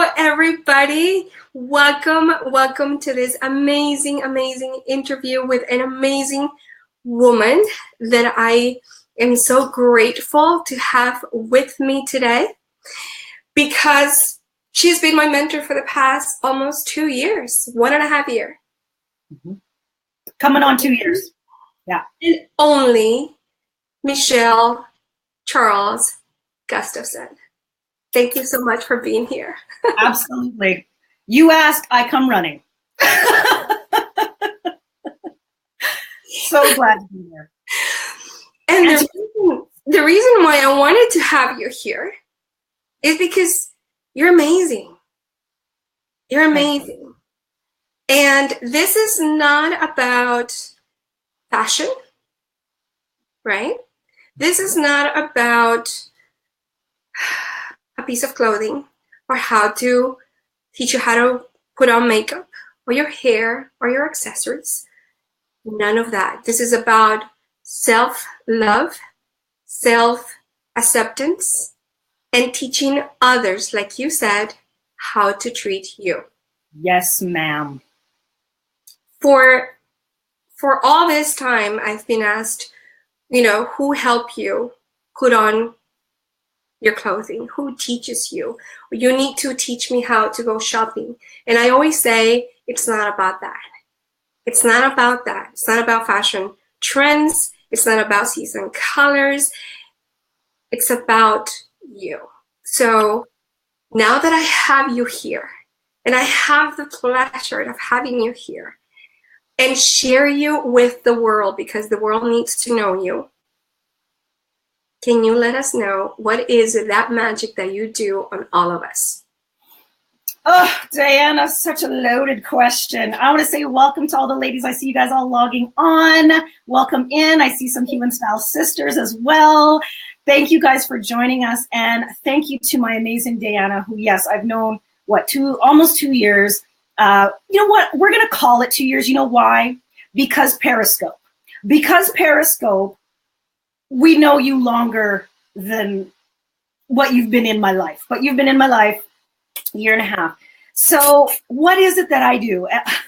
Hello, everybody. Welcome to this amazing interview with an amazing woman that I am so grateful to have with me today, because she's been my mentor for the past almost 2 years, 1.5 years. Mm-hmm. Coming on 2 years. Yeah. And only Michele Charles Gustafson. Thank you so much for being here. Absolutely. You ask, I come running. So glad to be here. And the reason why I wanted to have you here is because you're amazing. You're amazing. And this is not about fashion, right? This is not about a piece of clothing or how to teach you how to put on makeup or your hair or your accessories. None of that. This is about self-love, self-acceptance, and teaching others, like you said, how to treat you. Yes, ma'am. For all this time, I've been asked, who helped you put on your clothing? Who teaches you? You need to teach me how to go shopping. And I always say, it's not about that. It's not about that. It's not about fashion trends. It's not about season colors. It's about you. So now that I have you here, and I have the pleasure of having you here and share you with the world, because the world needs to know you, can you let us know what is that magic that you do on all of us? Oh, Diana, such a loaded question. I want to say welcome to all the ladies. I see you guys all logging on. Welcome in. I see some Human Style sisters as well. Thank you guys for joining us. And thank you to my amazing Diana, who, yes, I've known, almost 2 years. You know what? We're going to call it 2 years. You know why? Because Periscope. We know you longer than what you've been in my life, but you've been in my life 1.5 years. So what is it that I do? I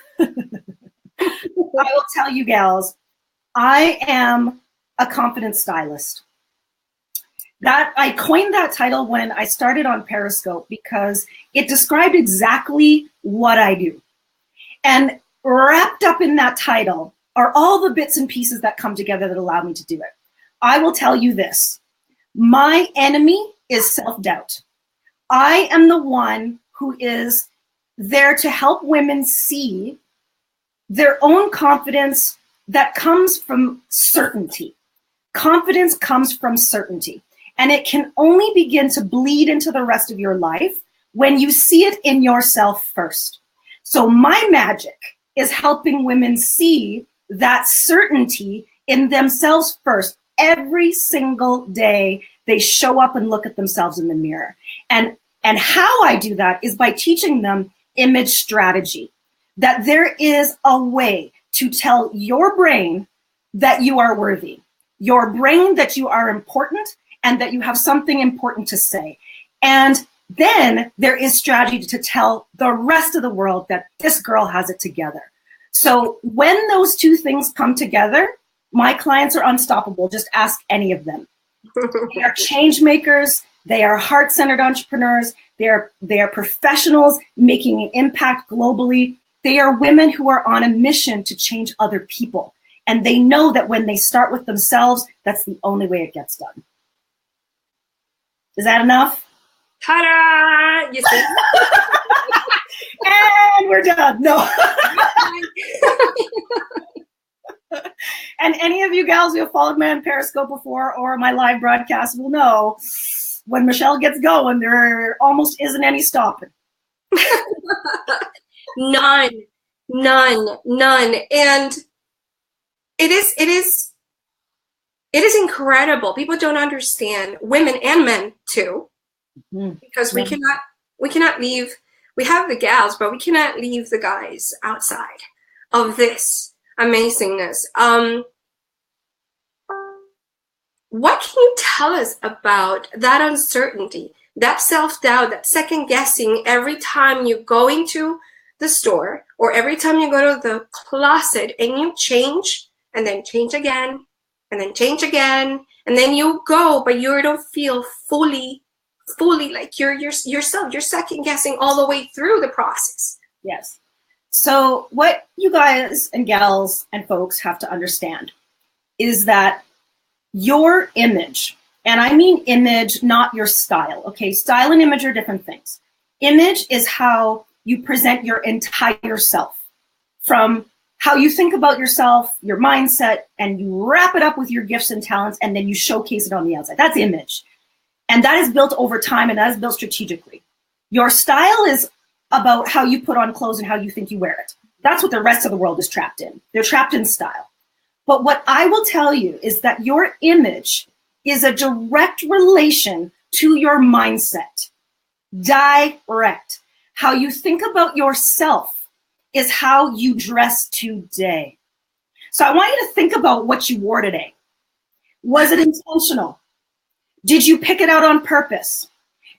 will tell you gals, I am a confidence stylist. That I coined that title when I started on Periscope because it described exactly what I do. And wrapped up in that title are all the bits and pieces that come together that allow me to do it. I will tell you this. My enemy is self-doubt. I am the one who is there to help women see their own confidence that comes from certainty. Confidence comes from certainty. And it can only begin to bleed into the rest of your life when you see it in yourself first. So my magic is helping women see that certainty in themselves first. Every single day, they show up and look at themselves in the mirror. And how I do that is by teaching them image strategy, that there is a way to tell your brain that you are worthy, your brain that you are important, and that you have something important to say. And then there is strategy to tell the rest of the world that this girl has it together. So when those two things come together, my clients are unstoppable. Just ask any of them. They are change makers. They are heart-centered entrepreneurs. They are professionals making an impact globally. They are women who are on a mission to change other people. And they know that when they start with themselves, that's the only way it gets done. Is that enough? Ta-da! You see? And we're done. No. And any of you gals who have followed me on Periscope before or my live broadcast will know when Michele gets going, there almost isn't any stopping. None. And it is incredible. People don't understand, women and men too, because we cannot leave. We have the gals, but we cannot leave the guys outside of this amazingness. What can you tell us about that uncertainty that self-doubt, that second guessing every time you go into the store or every time you go to the closet and you change and then change again and then change again and then you go, but you don't feel fully like you're yourself. You're second guessing all the way through the process. Yes. So what you guys and gals and folks have to understand is that your image, and I mean image, not your style, okay? Style and image are different things. Image is how you present your entire self, from how you think about yourself, your mindset, and you wrap it up with your gifts and talents, and then you showcase it on the outside. That's image. And that is built over time, and that is built strategically. Your style is about how you put on clothes and how you think you wear it. That's what the rest of the world is trapped in. They're trapped in style. But what I will tell you is that your image is a direct relation to your mindset. Direct. How you think about yourself is how you dress today. So I want you to think about what you wore today. Was it intentional? Did you pick it out on purpose?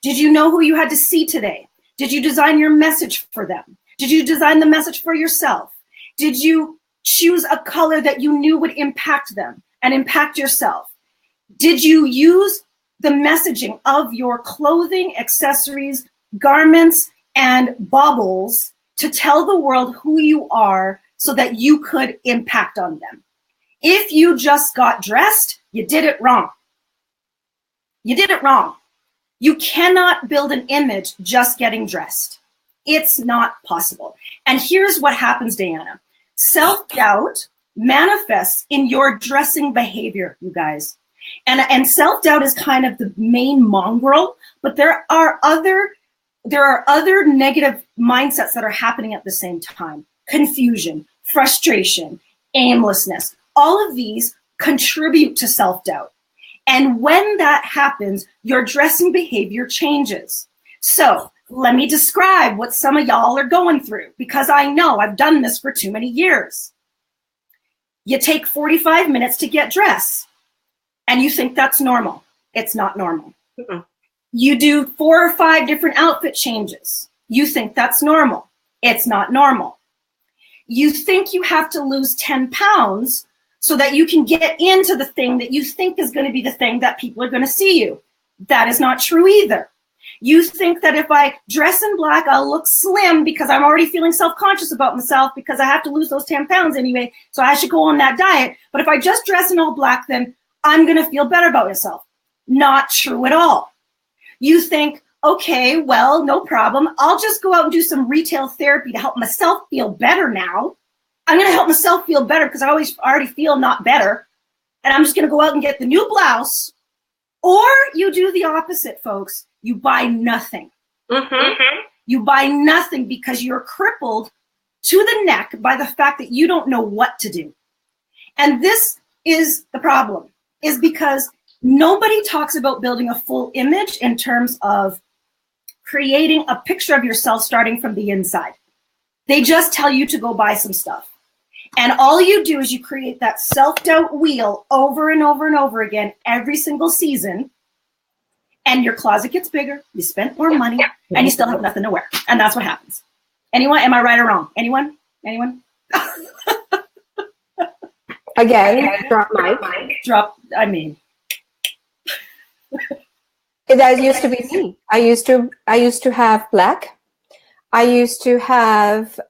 Did you know who you had to see today? Did you design your message for them? Did you design the message for yourself? Did you choose a color that you knew would impact them and impact yourself? Did you use the messaging of your clothing, accessories, garments, and baubles to tell the world who you are so that you could impact on them? If you just got dressed, you did it wrong. You did it wrong. You cannot build an image just getting dressed. It's not possible. And here's what happens, Diana. Self-doubt manifests in your dressing behavior, you guys. And self-doubt is kind of the main mongrel, but there are other negative mindsets that are happening at the same time. Confusion, frustration, aimlessness. All of these contribute to self-doubt. And when that happens, your dressing behavior changes. So let me describe what some of y'all are going through, because I know I've done this for too many years. You take 45 minutes to get dressed, and you think that's normal. It's not normal. Mm-mm. You do 4 or 5 different outfit changes. You think that's normal. It's not normal. You think you have to lose 10 pounds so that you can get into the thing that you think is going to be the thing that people are going to see you. That is not true either. You think that if I dress in black, I'll look slim because I'm already feeling self-conscious about myself because I have to lose those 10 pounds anyway, so I should go on that diet. But if I just dress in all black, then I'm going to feel better about myself. Not true at all. You think, okay, well, no problem. I'll just go out and do some retail therapy to help myself feel better now. I'm going to help myself feel better because I already feel not better. And I'm just going to go out and get the new blouse. Or you do the opposite, folks. You buy nothing. Mm-hmm. You buy nothing because you're crippled to the neck by the fact that you don't know what to do. And this is the problem, is because nobody talks about building a full image in terms of creating a picture of yourself starting from the inside. They just tell you to go buy some stuff. And all you do is you create that self-doubt wheel over and over and over again every single season. And your closet gets bigger, you spent more money, and you still have nothing to wear. And that's what happens. Anyone? Am I right or wrong? Anyone? Again, drop mic. That used to be me. I used to have black. I used to have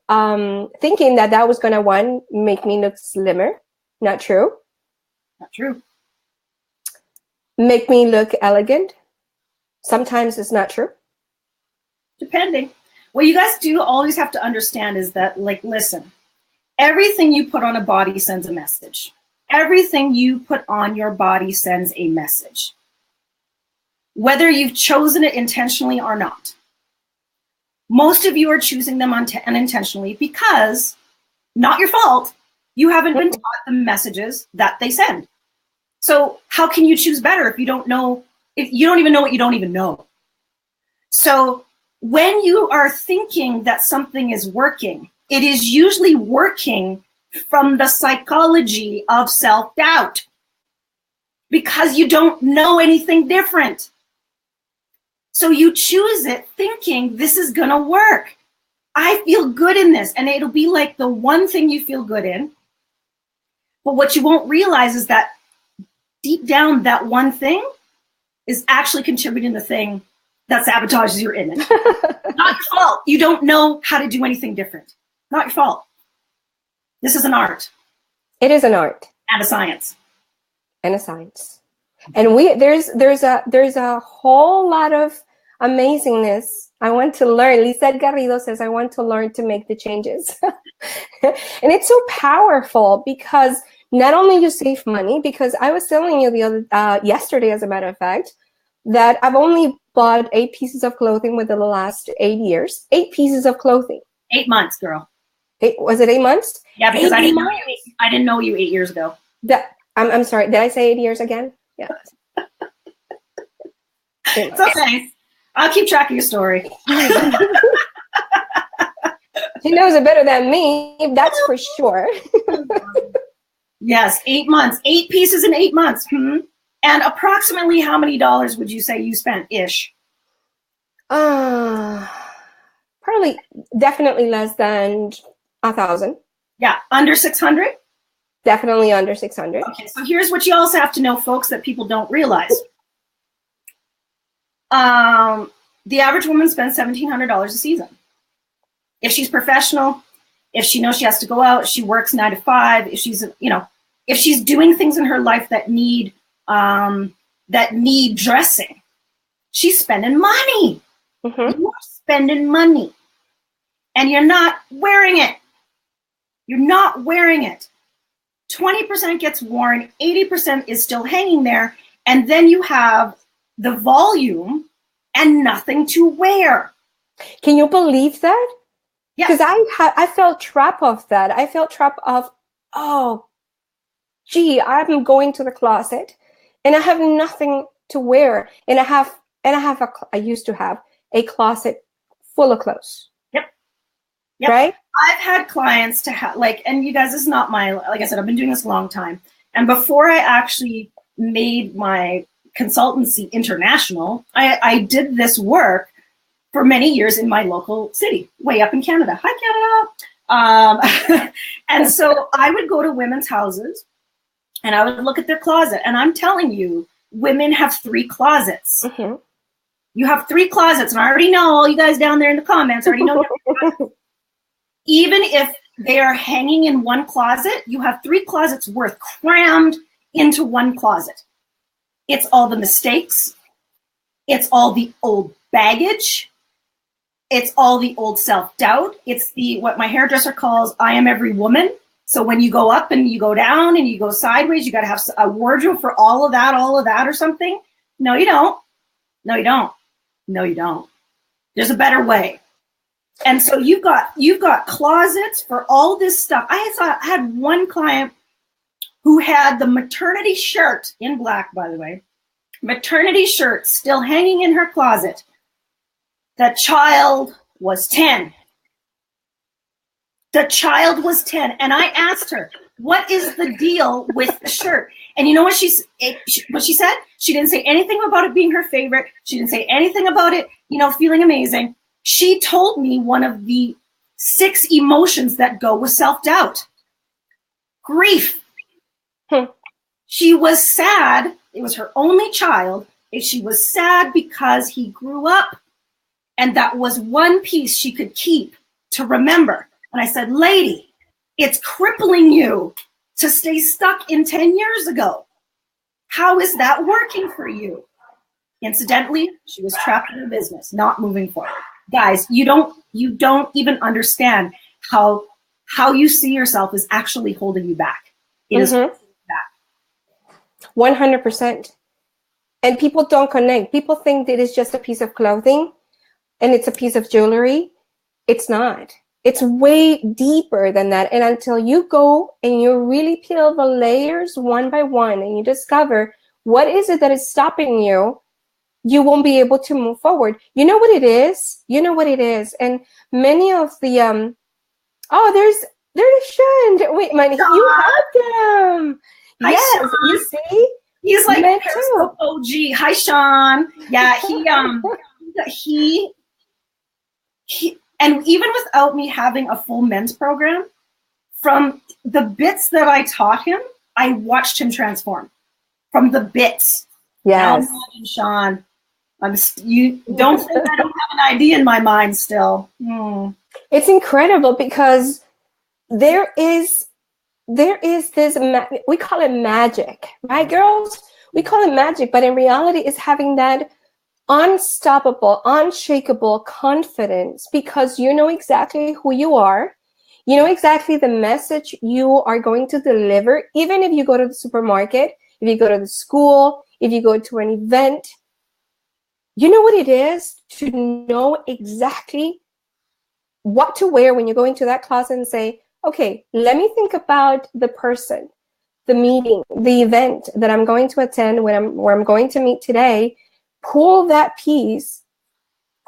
thinking that was gonna make me look slimmer. Not true. Not true. Make me look elegant. Sometimes it's not true. Depending. What you guys do always have to understand is that, like, listen, everything you put on a body sends a message. Everything you put on your body sends a message. Whether you've chosen it intentionally or not. Most of you are choosing them unintentionally because, not your fault, you haven't been taught the messages that they send. So how can you choose better if you don't know, if you don't even know what you don't even know? So when you are thinking that something is working, it is usually working from the psychology of self-doubt because you don't know anything different. So you choose it thinking this is going to work. I feel good in this. And it'll be like the one thing you feel good in. But what you won't realize is that deep down, that one thing is actually contributing the thing that sabotages your image. Not your fault. You don't know how to do anything different. Not your fault. This is an art. It is an art. And a science. And a science. And there's a whole lot of amazingness. I want to learn. Lisette Garrido says, I want to learn to make the changes. And it's so powerful because not only you save money, because I was telling you yesterday, as a matter of fact, that I've only bought 8 pieces of clothing within the last 8 years. 8 pieces of clothing. 8 months, girl. Was it 8 months? Yeah, because I didn't know you 8 years ago. I'm sorry. Did I say 8 years again? Yeah. It's okay. I'll keep track of your story. She knows it better than me. That's for sure. Yes, 8 months. 8 pieces in 8 months. And approximately how many dollars would you say you spent ish? Probably, definitely less than 1,000. Yeah, under 600? Definitely under 600. Okay, so here's what you also have to know, folks, that people don't realize. The average woman spends $1,700 a season. If she's professional, if she knows she has to go out, she works 9 to 5, if she's, if she's doing things in her life that need dressing, she's spending money. Mm-hmm. You're spending money. And you're not wearing it. You're not wearing it. 20% gets worn, 80% is still hanging there, and then you have the volume and nothing to wear. Can you believe that? Yeah. Because I felt trapped of that. I felt trapped of, oh, gee, I'm going to the closet and I have nothing to wear. And I used to have a closet full of clothes. Yep. Right? I've had clients to have, and you guys, this is not like I said, I've been doing this a long time. And before I actually made my consultancy international, I did this work for many years in my local city, way up in Canada. Hi, Canada. And so I would go to women's houses and I would look at their closet. And I'm telling you, women have 3 closets. Mm-hmm. You have 3 closets. And I already know, all you guys down there in the comments already know. Even if they are hanging in one closet, you have 3 closets worth crammed into one closet. It's all the mistakes. It's all the old baggage. It's all the old self-doubt. It's what my hairdresser calls, I am every woman. So when you go up and you go down and you go sideways, you got to have a wardrobe for all of that or something. No, you don't. No, you don't. No, you don't. There's a better way. And so you've got closets for all this stuff. I had one client who had the maternity shirt, in black, by the way, maternity shirt still hanging in her closet. The child was 10. The child was 10. And I asked her, what is the deal with the shirt? And you know what she said? She didn't say anything about it being her favorite. She didn't say anything about it, feeling amazing. She told me one of the 6 emotions that go with self-doubt. Grief. She was sad. It was her only child. She was sad because he grew up, and that was one piece she could keep to remember. And I said, lady, it's crippling you to stay stuck in 10 years ago. How is that working for you? Incidentally, she was trapped in her business, not moving forward. Guys, you don't even understand how you see yourself is actually holding you back. It is holding you back. 100%. And people don't connect. People think that it's just a piece of clothing and it's a piece of jewelry. It's not. It's way deeper than that. And until you go and you really peel the layers one by one and you discover what is it that is stopping you, you won't be able to move forward. You know what it is? And many of the, there's Shund. Wait, man, you have them. Yes, you see? He's like Men Periscope OG. Hi, Sean. Yeah, he, and even without me having a full men's program, from the bits that I taught him, I watched him transform from the bits. Yes. Now, Sean, you don't think I don't have an idea in my mind still. It's incredible because there is this, we call it magic, right, girls? We call it magic, but in reality, it's having that unstoppable, unshakable confidence because you know exactly who you are. You know exactly the message you are going to deliver, even if you go to the supermarket, if you go to the school, if you go to an event. You know what it is to know exactly what to wear when you go into that closet and say, okay, let me think about the person, the meeting, the event that I'm going to attend, where I'm going to meet today. Pull that piece,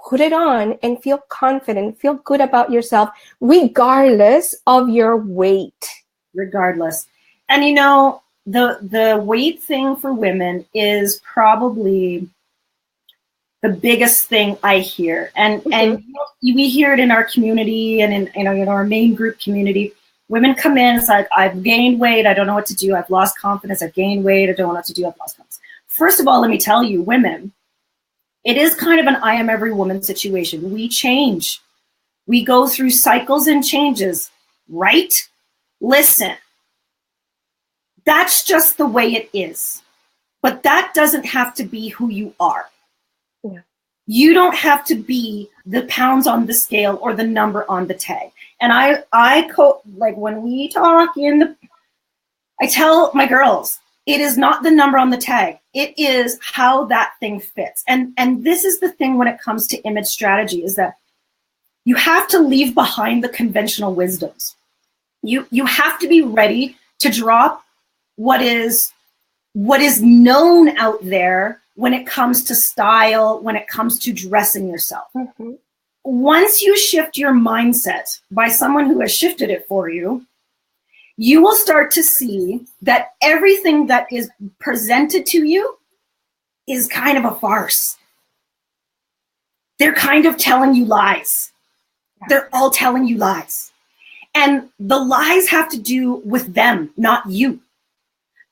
put it on, and feel confident, feel good about yourself, regardless of your weight. Regardless. And you know, the weight thing for women is probably the biggest thing I hear. And we hear it in our community and in our main group community. Women come in, it's like, I've gained weight, I don't know what to do, I've lost confidence, I've gained weight, I don't know what to do, I've lost confidence. First of all, let me tell you, women, it is kind of an I am every woman situation. We change. We go through cycles and changes, right? Listen, that's just the way it is. But that doesn't have to be who you are. Yeah. You don't have to be the pounds on the scale or the number on the tag. And like when we talk I tell my girls, it is not the number on the tag. It is how that thing fits. And this is the thing when it comes to image strategy is that you have to leave behind the conventional wisdoms. You have to be ready to drop what is known out there when it comes to style, when it comes to dressing yourself. Mm-hmm. Once you shift your mindset by someone who has shifted it for you, you will start to see that everything that is presented to you is kind of a farce. They're kind of telling you lies. They're all telling you lies. And the lies have to do with them, not you.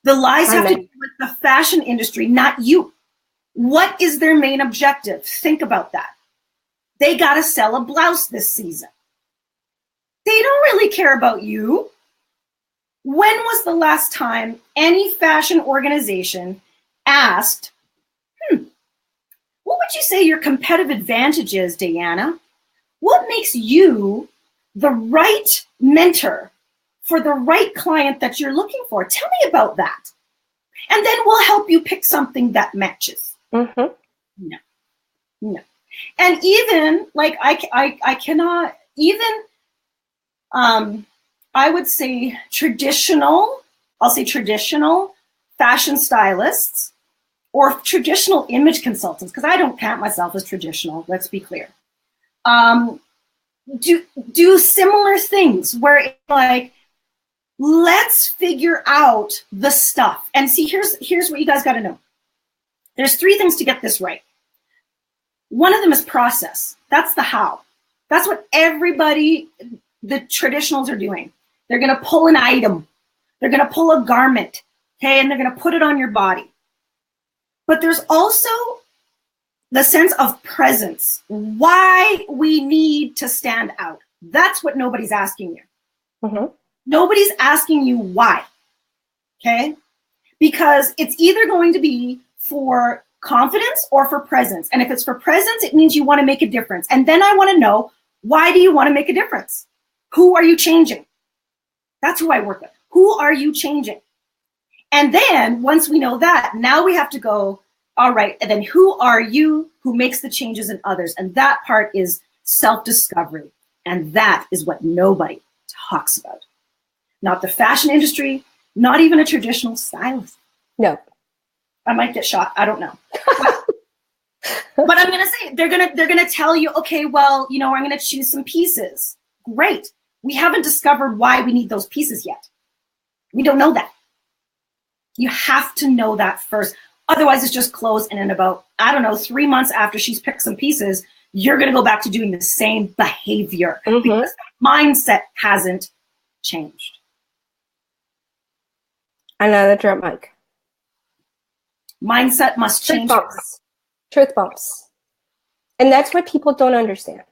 The lies have to do with the fashion industry, not you. What is their main objective? Think about that. They got to sell a blouse this season. They don't really care about you. When was the last time any fashion organization asked, what would you say your competitive advantage is, Diana? What makes you the right mentor for the right client that you're looking for? Tell me about that. And then we'll help you pick something that matches. Mm-hmm. No. And even like I cannot even I would say traditional fashion stylists or traditional image consultants, because I don't count myself as traditional, let's be clear. Do similar things where it's like, let's figure out the stuff. And see, here's what you guys got to know. There's 3 things to get this right. One of them is process. That's the how. That's what everybody, the traditionals are doing. They're going to pull an item. They're going to pull a garment, okay, and they're going to put it on your body. But there's also the sense of presence, why we need to stand out. That's what nobody's asking you. Mm-hmm. Nobody's asking you why, okay? Because it's either going to be for confidence or for presence. And if it's for presence, it means you want to make a difference. And then I want to know, why do you want to make a difference? Who are you changing? That's who I work with. Who are you changing? And then once we know that, now we have to go, all right, and then who are you who makes the changes in others? And that part is self-discovery. And that is what nobody talks about. Not the fashion industry, not even a traditional stylist. No. I might get shot. I don't know. But I'm going to say, they're going to tell you, okay, well, I'm going to choose some pieces. Great. We haven't discovered why we need those pieces yet. We don't know that. You have to know that first. Otherwise, it's just clothes. And in about, I don't know, 3 months after she's picked some pieces, you're going to go back to doing the same behavior because the mindset hasn't changed. Another drop mic. Mindset must change. Truth bombs. And that's what people don't understand.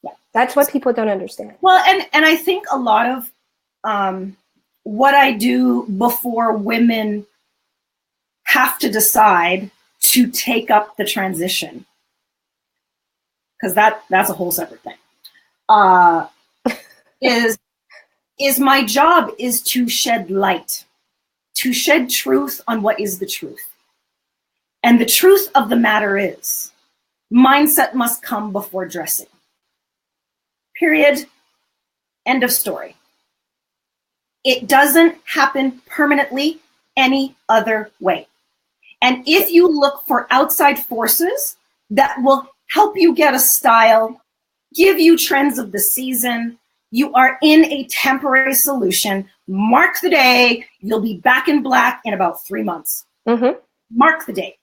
Yeah. That's what people don't understand. Well, and I think a lot of what I do before women have to decide to take up the transition, because that's a whole separate thing, is my job is to shed light, to shed truth on what is the truth. And the truth of the matter is, mindset must come before dressing. Period. End of story. It doesn't happen permanently any other way. And if you look for outside forces that will help you get a style, give you trends of the season, you are in a temporary solution. Mark the day, you'll be back in black in about 3 months. Mark the day.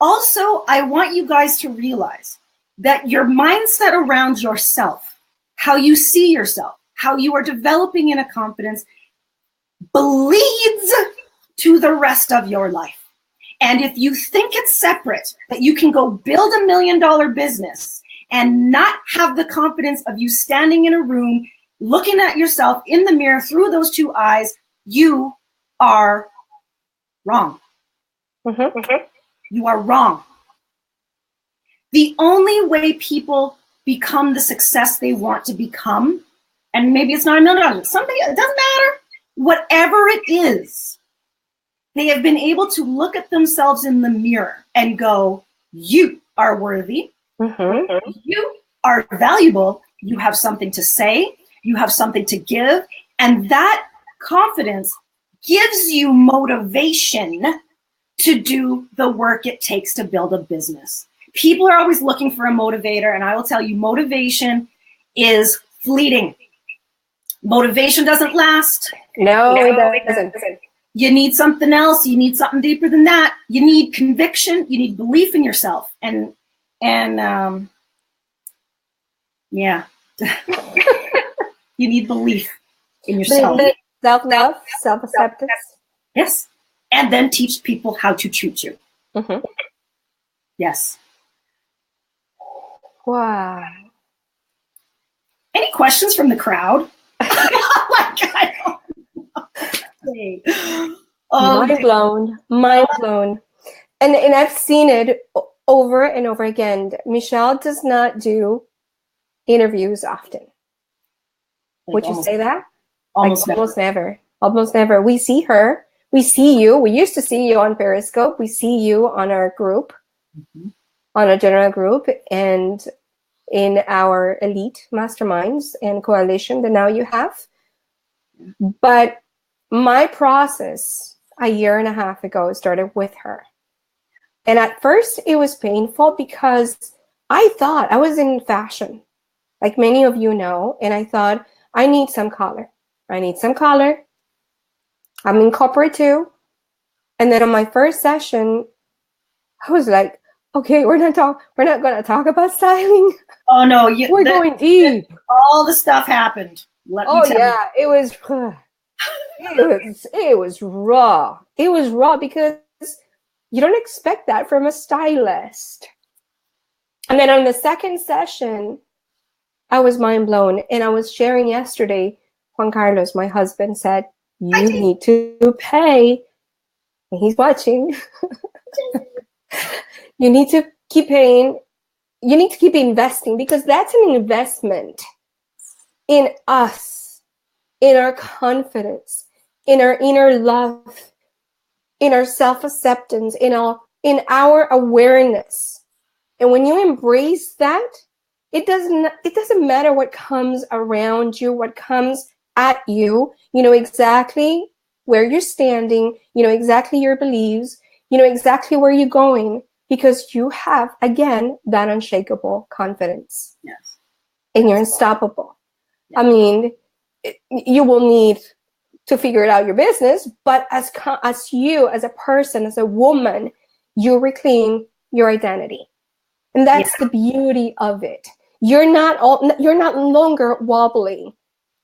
Also, I want you guys to realize that your mindset around yourself, how you see yourself, how you are developing in a confidence, bleeds to the rest of your life. And if you think it's separate, that you can go build $1 million business and not have the confidence of you standing in a room, looking at yourself in the mirror through those two eyes, you are wrong. You are wrong. The only way people become the success they want to become, and maybe it's not $1 million, something, it doesn't matter, whatever it is, they have been able to look at themselves in the mirror and go, you are worthy, you are valuable, you have something to say, you have something to give, and that confidence gives you motivation to do the work it takes to build a business. People are always looking for a motivator, and I will tell you, motivation is fleeting. Motivation doesn't last. No, it doesn't. You need something else. You need something deeper than that. You need conviction. You need belief in yourself. And yeah, you need belief in yourself. Self-love, self-acceptance. Yes. And then teach people how to treat you. Yes. Wow. Any questions from the crowd? I don't know. Mind blown. Mind blown. And I've seen it over and over again. Michele does not do interviews often. Would you say that? Almost never. Almost never. We see her. We see you. We used to see you on Periscope. We see you on our group, on a general group, and in our elite masterminds and coalition that now you have. But my process a year and a half ago started with her. And at first it was painful because I thought I was in fashion, like many of you know, and I thought I need some color. I need some color. I'm in corporate too. And then on my first session, I was like, okay, we're not going to talk about styling. Oh no, we're going deep. All the stuff happened. Let me tell you. It was raw. It was raw because you don't expect that from a stylist. And then on the second session, I was mind blown. And I was sharing yesterday, Juan Carlos, my husband, said, you need to pay. And he's watching. You need to keep paying. You need to keep investing because that's an investment in us, in our confidence, in our inner love, in our self-acceptance, in our awareness. And when you embrace that, it doesn't matter what comes around you, what comes at you. You know exactly where you're standing, you know exactly your beliefs, you know exactly where you're going, because you have, again, that unshakable confidence. Yes. And you're unstoppable. Yes. I mean, you will need to figure it out your business, but as you, as a person, as a woman, you reclaim your identity. And that's the beauty of it. You're not longer wobbling.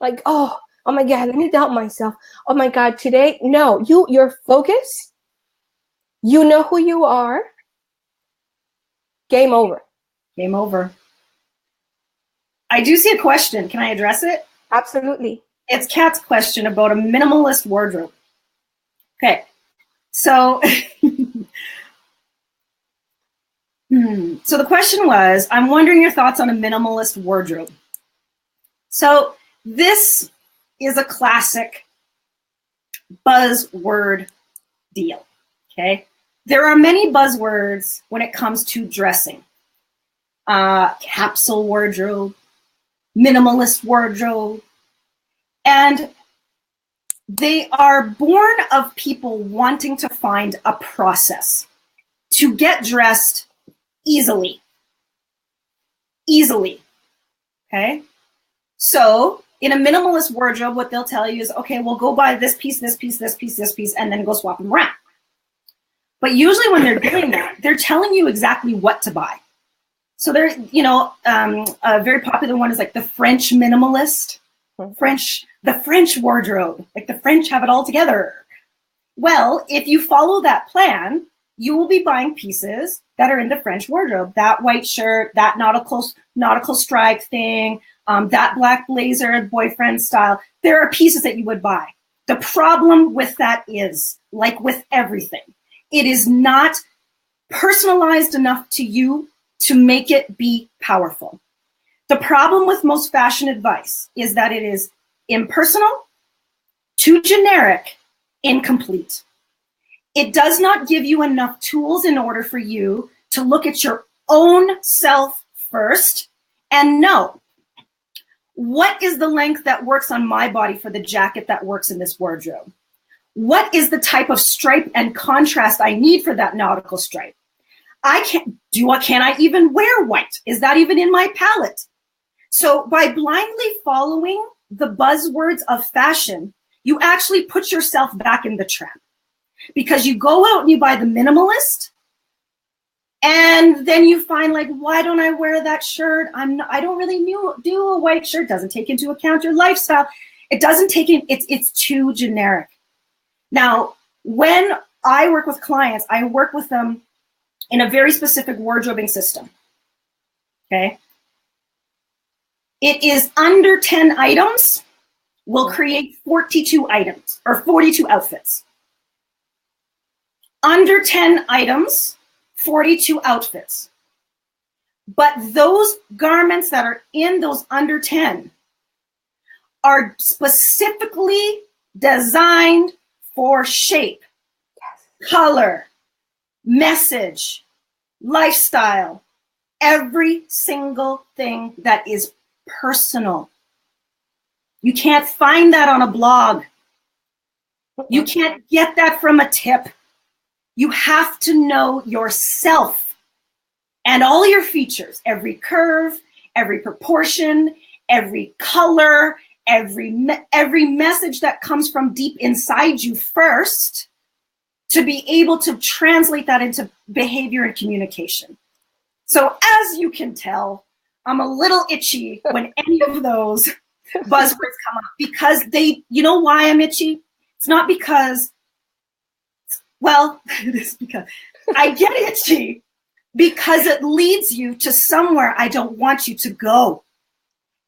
Like, oh my God, let me doubt myself. Oh my God, today, no, you're focused. You know who you are. Game over. Game over. I do see a question. Can I address it? Absolutely. It's Kat's question about a minimalist wardrobe. Okay. So, so the question was, I'm wondering your thoughts on a minimalist wardrobe. So this is a classic buzzword deal, okay? There are many buzzwords when it comes to dressing. Capsule wardrobe, minimalist wardrobe, and they are born of people wanting to find a process to get dressed easily, okay? So in a minimalist wardrobe, what they'll tell you is, okay, we'll go buy this piece, this piece, this piece, this piece, and then go swap them around. But usually when they're doing that, they're telling you exactly what to buy. So there, a very popular one is like the French minimalist, the French wardrobe, like the French have it all together. Well, if you follow that plan, you will be buying pieces that are in the French wardrobe. That white shirt, that nautical stripe thing, that black blazer, boyfriend style. There are pieces that you would buy. The problem with that is, like with everything, it is not personalized enough to you to make it be powerful. The problem with most fashion advice is that it is impersonal, too generic, incomplete. It does not give you enough tools in order for you to look at your own self first and know, what is the length that works on my body for the jacket that works in this wardrobe? What is the type of stripe and contrast I need for that nautical stripe? Can I even wear white? Is that even in my palette? So by blindly following the buzzwords of fashion, you actually put yourself back in the trap, because you go out and you buy the minimalist, and then you find, like, why don't I wear that shirt? I don't really do a white shirt. Doesn't take into account your lifestyle. It doesn't take in, it's too generic. Now, when I work with clients, I work with them in a very specific wardrobing system, okay? It is under 10 items will create 42 items or 42 outfits. Under 10 items, 42 outfits. But those garments that are in those under 10 are specifically designed for shape, color, message, lifestyle, every single thing that is personal. You can't find that on a blog. You can't get that from a tip. You have to know yourself and all your features, every curve, every proportion, every color, every message that comes from deep inside you first, to be able to translate that into behavior and communication. So as you can tell, I'm a little itchy when any of those buzzwords come up, because you know why I'm itchy? It's not because, well, it is because I get itchy because it leads you to somewhere I don't want you to go.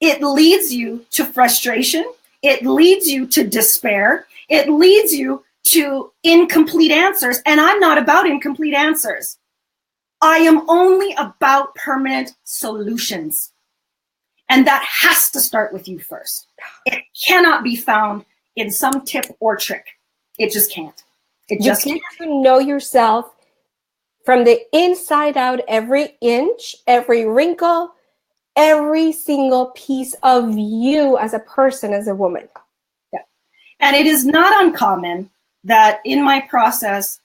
It leads you to frustration. It leads you to despair. It leads you to incomplete answers. And I'm not about incomplete answers. I am only about permanent solutions. And that has to start with you first. It cannot be found in some tip or trick. It just can't. It just can't. You get to know yourself from the inside out, every inch, every wrinkle, every single piece of you as a person, as a woman. Yeah. And it is not uncommon that in my process,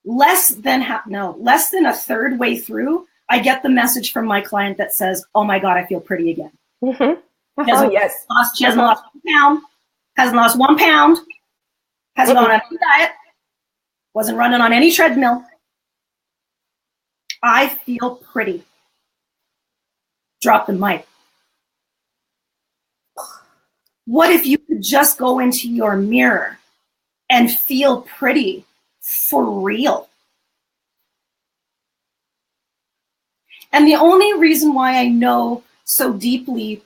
less than a third way through, I get the message from my client that says, oh my God, I feel pretty again. Mm-hmm. She hasn't lost 1 pound, hasn't lost 1 pound, hasn't gone on any diet, wasn't running on any treadmill. I feel pretty. Drop the mic. What if you could just go into your mirror and feel pretty for real? And the only reason why I know so deeply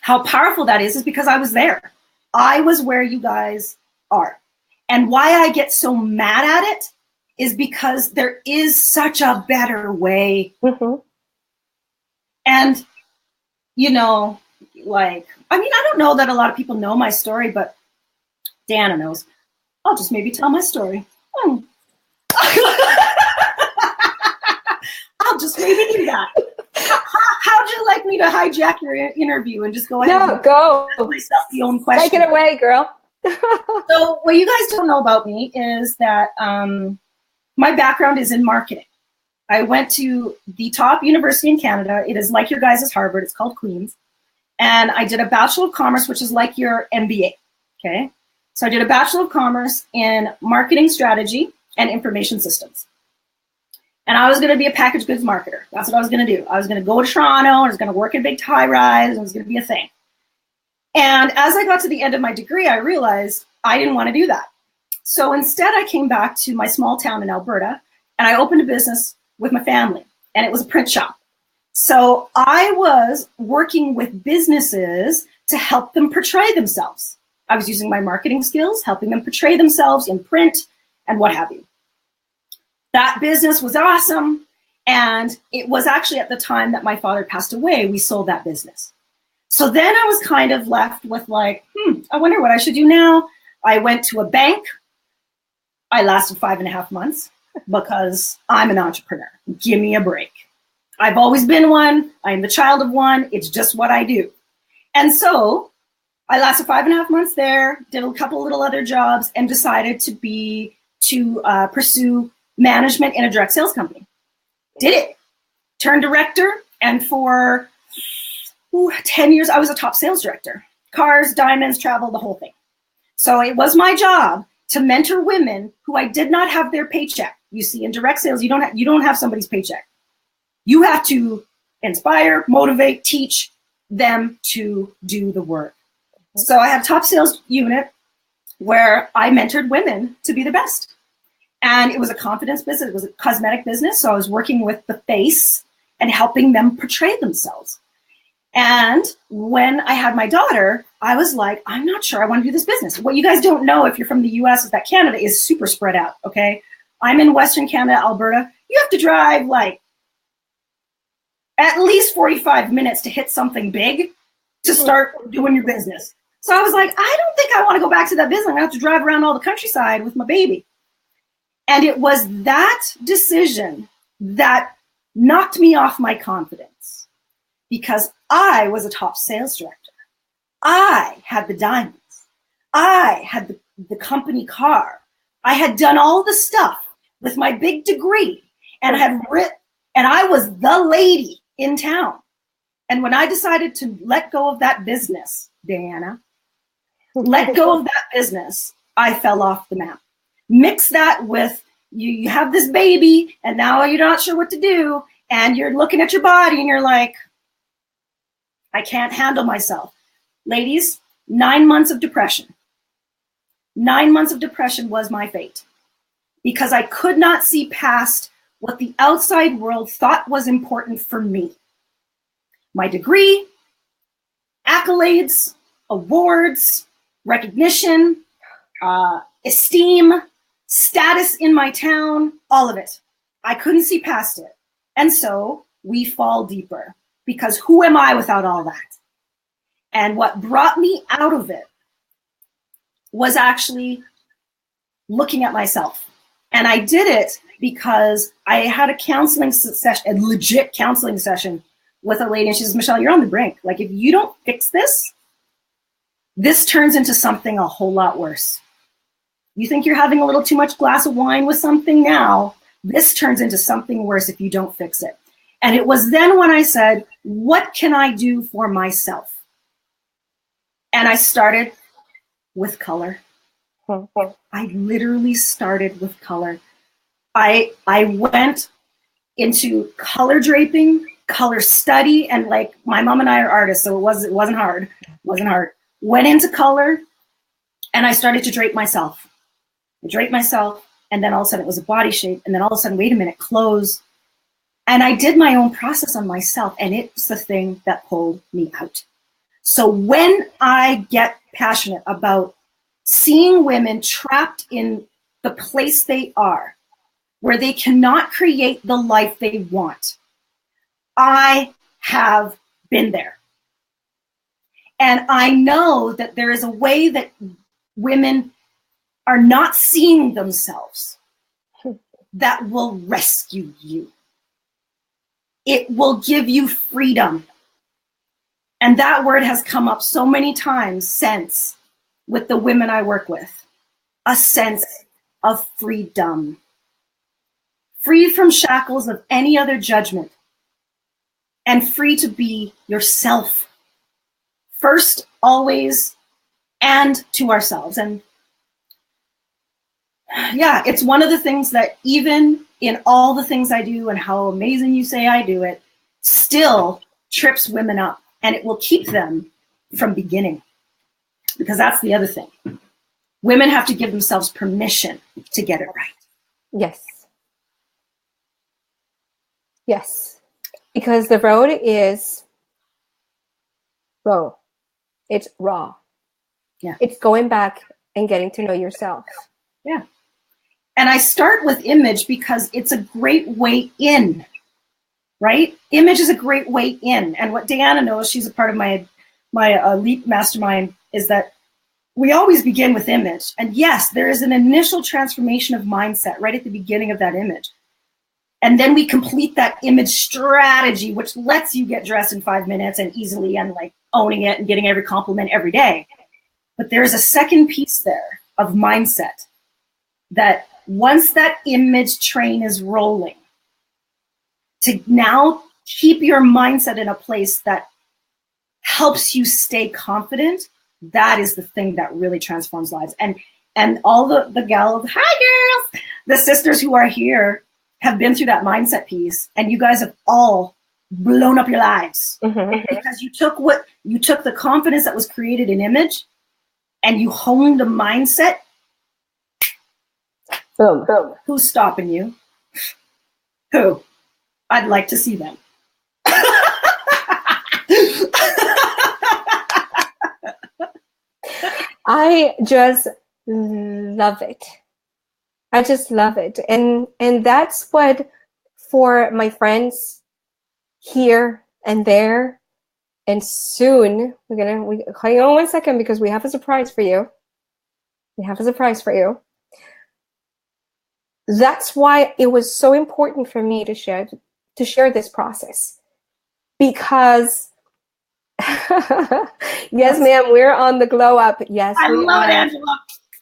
how powerful that is because I was there. I was where you guys are. And why I get so mad at it is because there is such a better way. Mm-hmm. And, you know, like, I mean, I don't know that a lot of people know my story, but Deanna knows. I'll just maybe tell my story. I'll just maybe do that. How'd you like me to hijack your interview and just go ahead and go. ask myself the own question? Take it away, girl. So what you guys don't know about me is that my background is in marketing. I went to the top university in Canada. It is like your guys' Harvard. It's called Queen's. And I did a Bachelor of Commerce, which is like your MBA, okay? So I did a Bachelor of Commerce in Marketing Strategy and Information Systems. And I was going to be a packaged goods marketer. That's what I was going to do. I was going to go to Toronto. I was going to work in big high-rise. And it was going to be a thing. And as I got to the end of my degree, I realized I didn't want to do that. So instead, I came back to my small town in Alberta, and I opened a business with my family, and it was a print shop. So I was working with businesses to help them portray themselves. I was using my marketing skills, helping them portray themselves in print and what have you. That business was awesome. And it was actually at the time that my father passed away, we sold that business. So then I was kind of left with like, I wonder what I should do now. I went to a bank. I lasted 5.5 months because I'm an entrepreneur. Give me a break. I've always been one. I'm the child of one. It's just what I do. And so I lasted 5.5 months there, did a couple little other jobs, and decided to pursue management in a direct sales company. Did it. Turned director, and for 10 years, I was a top sales director. Cars, diamonds, travel, the whole thing. So it was my job to mentor women who I did not have their paycheck. You see, in direct sales, you don't have somebody's paycheck. You have to inspire, motivate, teach them to do the work. So I had a top sales unit where I mentored women to be the best. And it was a confidence business. It was a cosmetic business. So I was working with the face and helping them portray themselves. And when I had my daughter, I was like, I'm not sure I want to do this business. What you guys don't know if you're from the US is that Canada is super spread out, okay? I'm in Western Canada, Alberta. You have to drive like at least 45 minutes to hit something big to start doing your business. So I was like, I don't think I want to go back to that business. I'm going to have to drive around all the countryside with my baby. And it was that decision that knocked me off my confidence because I was a top sales director. I had the diamonds. I had the company car. I had done all the stuff with my big degree and had written, and I was the lady in town. And when I decided to let go of that business, Diana, let go of that business, I fell off the map. Mix that with you have this baby and now you're not sure what to do and you're looking at your body and you're like, I can't handle myself. Ladies, 9 months of depression. 9 months of depression was my fate because I could not see past what the outside world thought was important for me. My degree, accolades, awards, recognition, esteem, status in my town, all of it. I couldn't see past it. And so we fall deeper because who am I without all that? And what brought me out of it was actually looking at myself. And I did it because I had a counseling session, a legit counseling session with a lady. And she says, Michelle, you're on the brink. Like, if you don't fix this, this turns into something a whole lot worse. You think you're having a little too much glass of wine with something now, this turns into something worse if you don't fix it. And it was then when I said, what can I do for myself? And I started with color. I literally started with color. I went into color draping, color study, and like my mom and I are artists, so it wasn't hard. It wasn't hard. Went into color, and I started to drape myself. I draped myself, and then all of a sudden it was a body shape, and then all of a sudden, wait a minute, clothes. And I did my own process on myself, and it's the thing that pulled me out. So when I get passionate about seeing women trapped in the place they are, where they cannot create the life they want, I have been there. And I know that there is a way that women are not seeing themselves that will rescue you. It will give you freedom. And that word has come up so many times since with the women I work with. A sense of freedom. Free from shackles of any other judgment. And free to be yourself. First, always, and to ourselves. And yeah, it's one of the things that even in all the things I do and how amazing you say I do it, still trips women up, and it will keep them from beginning. Because that's the other thing. Women have to give themselves permission to get it right. Yes. Yes. Because the road is raw. It's raw. Yeah. It's going back and getting to know yourself. Yeah. And I start with image because it's a great way in, right? Image is a great way in. And what Diana knows, she's a part of my Leap Mastermind, is that we always begin with image. And yes, there is an initial transformation of mindset right at the beginning of that image. And then we complete that image strategy, which lets you get dressed in 5 minutes and easily and like owning it and getting every compliment every day. But there's a second piece there of mindset that once that image train is rolling, to now keep your mindset in a place that helps you stay confident, that is the thing that really transforms lives. And all the gals, hi girls, the sisters who are here have been through that mindset piece, and you guys have all blown up your lives. Because you took the confidence that was created in image and you honed the mindset. Boom, boom. Who's stopping you? Who? I'd like to see them. I just love it. I just love it. And that's what, for my friends here and there, and soon, hang on 1 second because we have a surprise for you. We have a surprise for you. That's why it was so important for me to share this process, because yes, ma'am, we're on the glow up. Yes, I love it, Angela.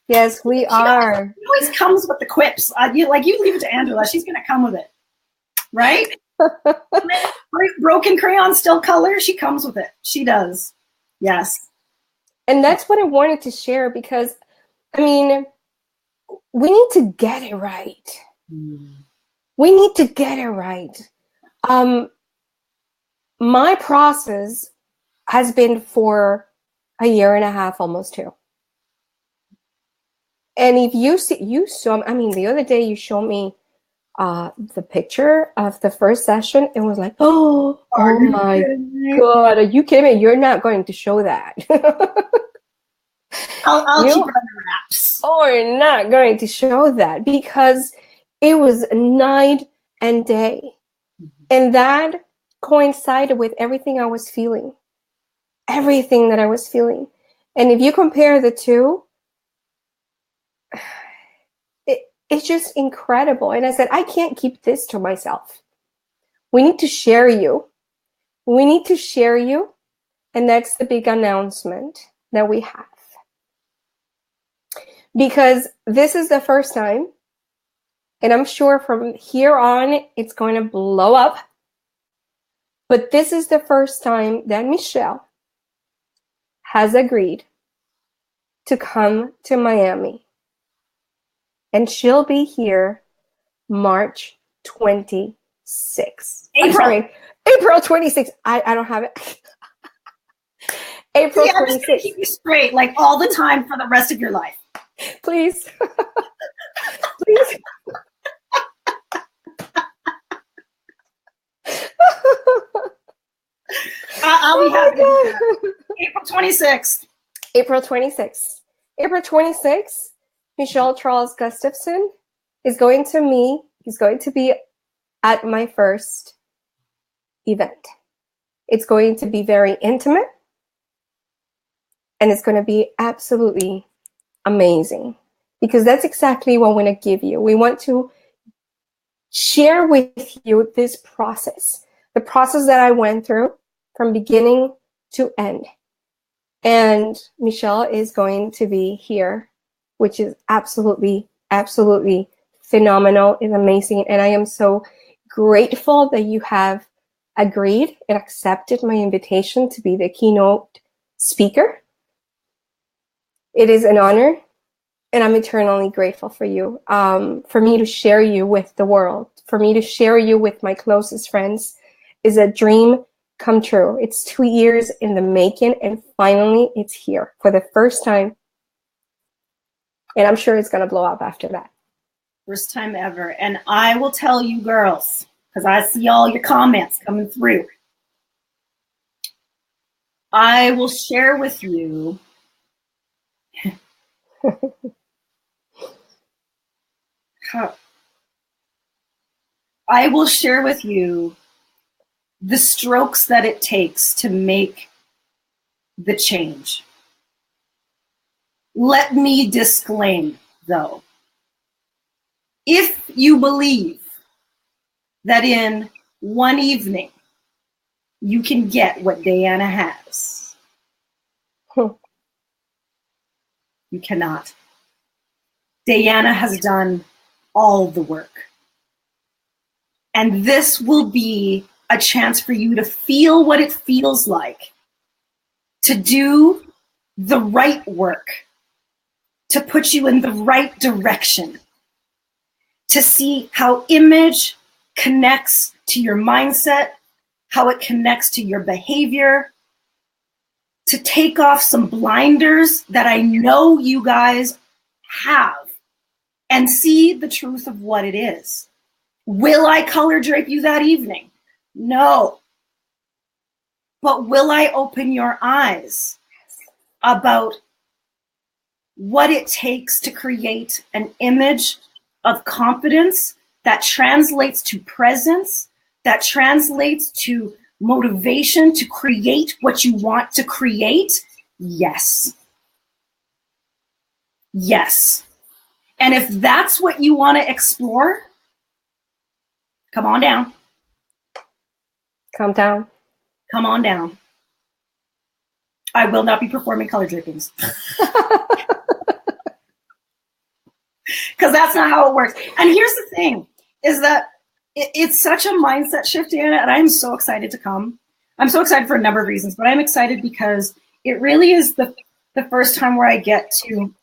Yes, we are. She always comes with the quips. You leave it to Angela. She's going to come with it, right? Broken crayon, still color. She comes with it. She does. Yes. And that's what I wanted to share, because, I mean, we need to get it right. We need to get it right. My process has been for a year and a half, almost 2. And if you saw, I mean, the other day you showed me the picture of the first session, and was like, oh my God, are you kidding me? You're not going to show that. I'll keep it under wraps. Oh, you're not going to show that, because it was night and day. And that coincided with everything I was feeling. Everything that I was feeling. And if you compare the two, it's just incredible. And I said, I can't keep this to myself. We need to share you. We need to share you. And that's the big announcement that we have. Because this is the first time, and I'm sure from here on, it's going to blow up. But this is the first time that Michele has agreed to come to Miami and she'll be here March 26th. April. Sorry, April 26th. I don't have it. April 26th. I'm just gonna keep you straight, like all the time for the rest of your life. Please. Please. I'll be happy to do that. April 26th. April 26th. April 26th, Michele Charles Gustafson is going to be at my first event. It's going to be very intimate, and it's going to be absolutely amazing, because that's exactly what we want to give you. We want to share with you this process, the process that I went through from beginning to end. And Michele is going to be here, which is absolutely, absolutely phenomenal. It's amazing. And I am so grateful that you have agreed and accepted my invitation to be the keynote speaker. It is an honor, and I'm eternally grateful for you, for me to share you with the world, for me to share you with my closest friends is a dream come true. It's 2 years in the making, and finally it's here for the first time. And I'm sure it's going to blow up after that. First time ever. And I will tell you girls, because I see all your comments coming through, I will share with you I will share with you the strokes that it takes to make the change. Let me disclaim, though, if you believe that in one evening you can get what Diana has, you cannot. Diana has done all the work. And this will be a chance for you to feel what it feels like to do the right work, to put you in the right direction, to see how image connects to your mindset, how it connects to your behavior, to take off some blinders that I know you guys have and see the truth of what it is. Will I color drape you that evening? No. But will I open your eyes about what it takes to create an image of confidence that translates to presence, that translates to motivation to create what you want to create? Yes. Yes. And if that's what you want to explore, come on down. Come down. Come on down. I will not be performing color drapings. Because that's not how it works. And here's the thing, is that it's such a mindset shift, Diana, and I'm so excited to come. I'm so excited for a number of reasons, but I'm excited because it really is the first time where I get to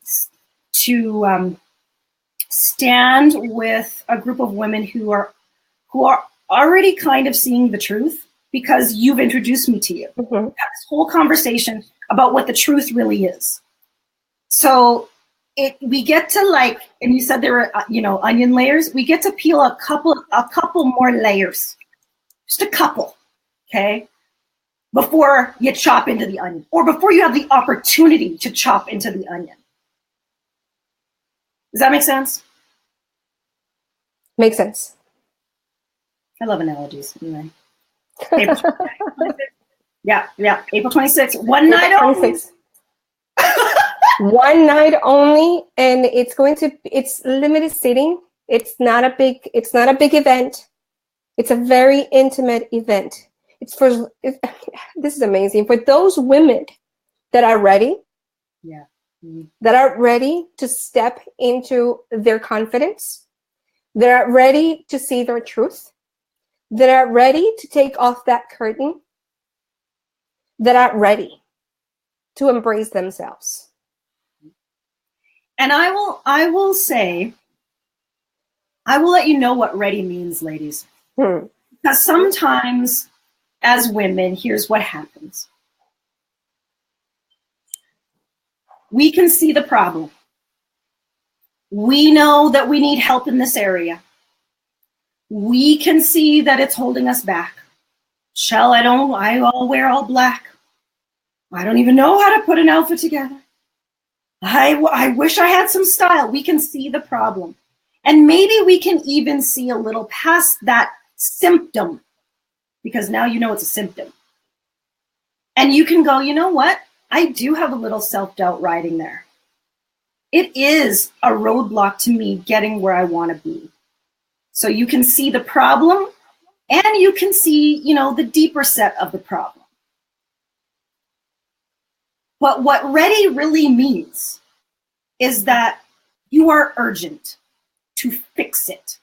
stand with a group of women who are already kind of seeing the truth because you've introduced me to you. Mm-hmm. We've had this whole conversation about what the truth really is. So we get to, like, and you said there were onion layers. We get to peel a couple more layers, just a couple, okay, before you chop into the onion, or before you have the opportunity to chop into the onion. Does that make sense? Makes sense. I love analogies. Anyway. April 26th. Yeah. April 26th. One night only. One night only, and it's limited seating. It's not a big event. It's a very intimate event. This is amazing for those women that are ready. Yeah. Mm-hmm. That are ready to step into their confidence, that are ready to see their truth, that are ready to take off that curtain, that are ready to embrace themselves. And I will say I will let you know what ready means, ladies. Because sometimes as women, here's what happens. We can see the problem. We know that we need help in this area. We can see that it's holding us back. Shell, I'll wear all black. I don't even know how to put an outfit together. I wish I had some style. We can see the problem. And maybe we can even see a little past that symptom, because now you know it's a symptom. And you can go, you know what? I do have a little self-doubt riding there. It is a roadblock to me getting where I want to be. So you can see the problem, and you can see, you know, the deeper set of the problem. But what ready really means is that you are urgent to fix it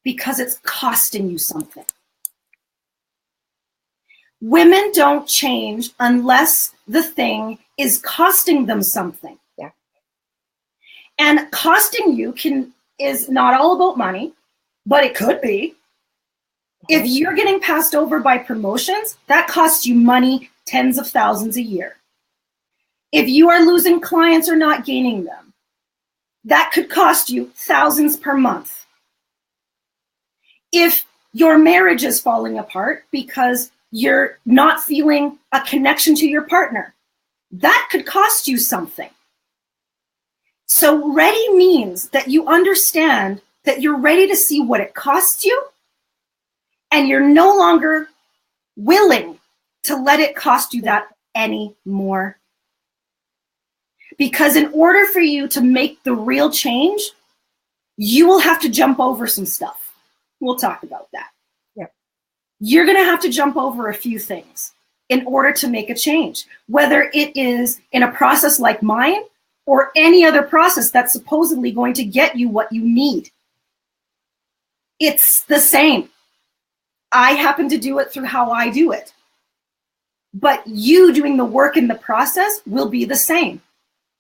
because it's costing you something. Women don't change unless the thing is costing them something. Yeah. And costing you is not all about money, but it could be. If you're getting passed over by promotions, that costs you money, tens of thousands a year. If you are losing clients or not gaining them, that could cost you thousands per month. If your marriage is falling apart because you're not feeling a connection to your partner, that could cost you something. So ready means that you understand that you're ready to see what it costs you, and you're no longer willing to let it cost you that anymore. Because in order for you to make the real change, you will have to jump over some stuff. We'll talk about that. Yep. You're going to have to jump over a few things in order to make a change, whether it is in a process like mine or any other process that's supposedly going to get you what you need. It's the same. I happen to do it through how I do it. But you doing the work in the process will be the same.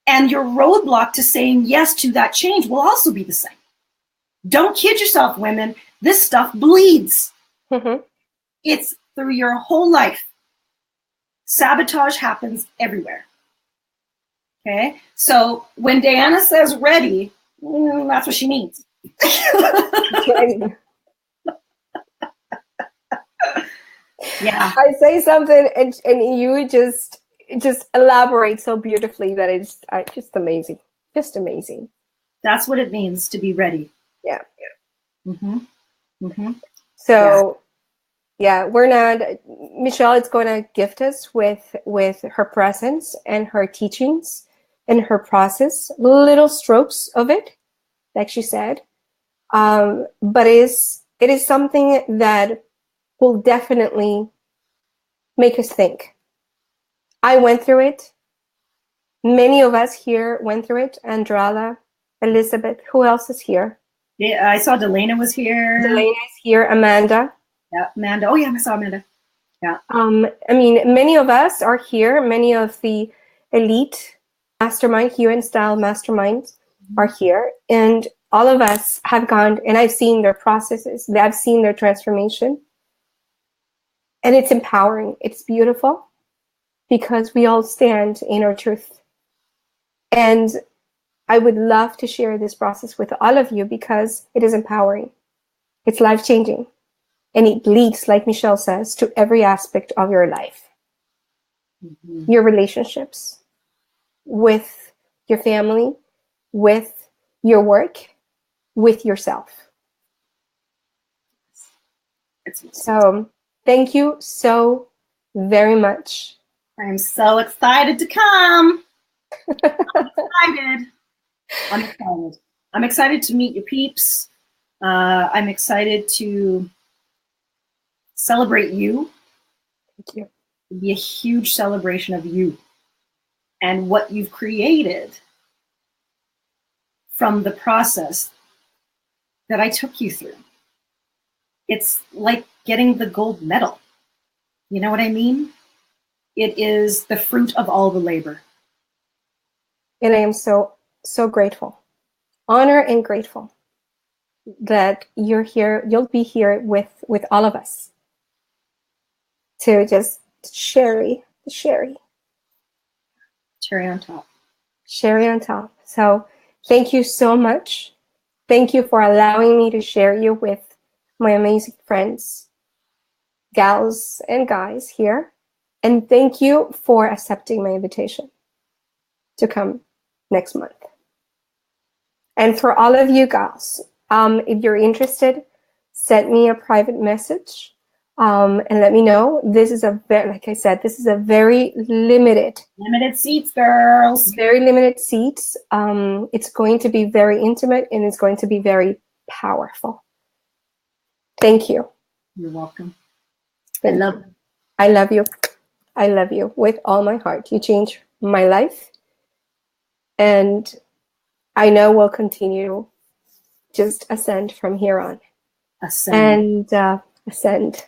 And your roadblock to saying yes to that change will also be the same. Don't kid yourself, women. This stuff bleeds. Mm-hmm. It's through your whole life. Sabotage happens everywhere. Okay? So when Diana says ready, that's what she means. Yeah. I say something and you just elaborate so beautifully that it's just amazing. Just amazing. That's what it means to be ready. Yeah. Mm-hmm. Mm-hmm. So yeah, we're not, Michele is going to gift us with her presence and her teachings and her process, little strokes of it, like she said. But it is something that will definitely make us think. I went through it. Many of us here went through it. Andrala, Elizabeth, who else is here? Yeah, I saw Delana was here. Delana is here. Amanda. Yeah, Amanda. Oh yeah, I saw Amanda. Yeah. I mean, many of us are here. Many of the elite mastermind, Hue and Style masterminds are here. And all of us have gone, and I've seen their processes. I've seen their transformation. And it's empowering. It's beautiful because we all stand in our truth. And I would love to share this process with all of you because it is empowering. It's life-changing. And it bleeds, like Michele says, to every aspect of your life. Mm-hmm. Your relationships, with your family, with your work, with yourself. So thank you so very much. I'm so excited to come. I'm excited. I'm excited to meet your peeps. I'm excited to celebrate you. Thank you. It'll be a huge celebration of you and what you've created from the process that I took you through. It's like getting the gold medal. You know what I mean? It is the fruit of all the labor. And I am so, so grateful. Honored and grateful. that you're here, you'll be here with all of us to just cherry on top. Cherry on top. So thank you so much. Thank you for allowing me to share you with my amazing friends, gals and guys here. And thank you for accepting my invitation to come next month. And for all of you gals, if you're interested, send me a private message and let me know. This is a very, like I said, this is a very limited seats, girls. Very limited seats. It's going to be very intimate and it's going to be very powerful. Thank you. You're welcome. I love you. I love you. I love you with all my heart. You changed my life. And I know we'll continue just ascend from here on. Ascend. And ascend.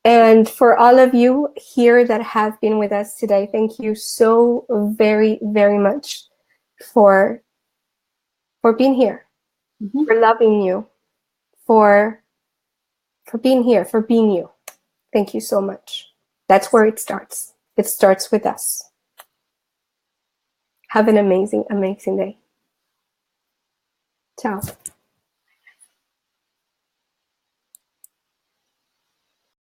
And for all of you here that have been with us today, thank you so very, very much for being here, for loving you, for being here, for being you. Thank you so much. That's where it starts. It starts with us. Have an amazing, amazing day. Ciao.